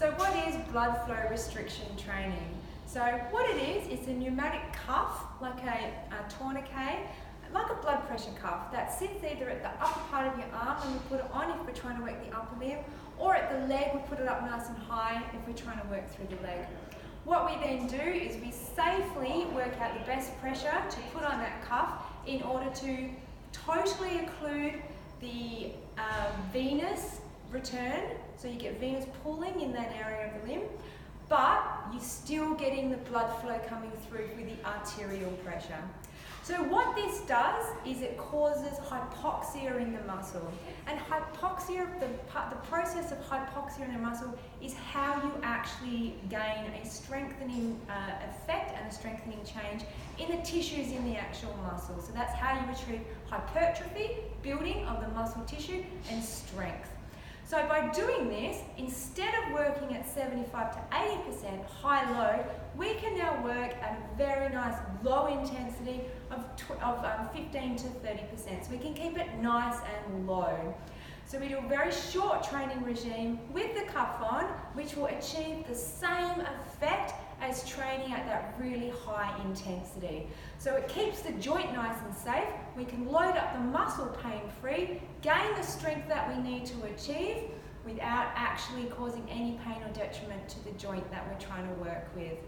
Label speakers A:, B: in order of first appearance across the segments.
A: So what is blood flow restriction training? So what it is, it's a pneumatic cuff, like a tourniquet, like a blood pressure cuff that sits either at the upper part of your arm when we put it on if we're trying to work the upper limb, or at the leg, we put it up nice and high if we're trying to work through the leg. What we then do is we safely work out the best pressure to put on that cuff in order to totally occlude the venous return, so you get venous pulling in that area of the limb, but you're still getting the blood flow coming through the arterial pressure. So what this does is it causes hypoxia in the muscle. And hypoxia, the process of hypoxia in the muscle is how you actually gain a strengthening effect and a strengthening change in the tissues in the actual muscle. So that's how you achieve hypertrophy, building of the muscle tissue, and strength. So by doing this, instead of working at 75 to 80% high-low, we can now work at a very nice low intensity of 15 to 30%. So we can keep it nice and low. So we do a very short training regime with the cuff on, which will achieve the same effect as training at that really high intensity. So it keeps the joint nice and safe. We can load up the muscle pain-free, gain the strength that we need to achieve without actually causing any pain or detriment to the joint that we're trying to work with.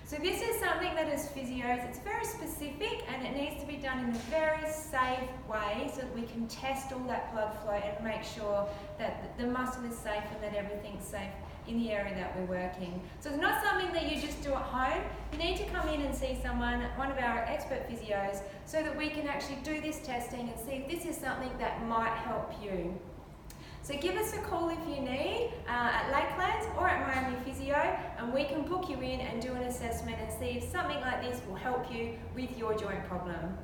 A: So this is something that as physios, it's very specific and it needs to be done in a very safe way so that we can test all that blood flow and make sure that the muscle is safe and that everything's safe in the area that we're working. So it's not something that you just do at home. You need to come in and see someone, one of our expert physios, so that we can actually do this testing and see if this is something that might help you. So give us a call if you need at Lakelands or at Miami Physio, and we can book you in and do an assessment and see if something like this will help you with your joint problem.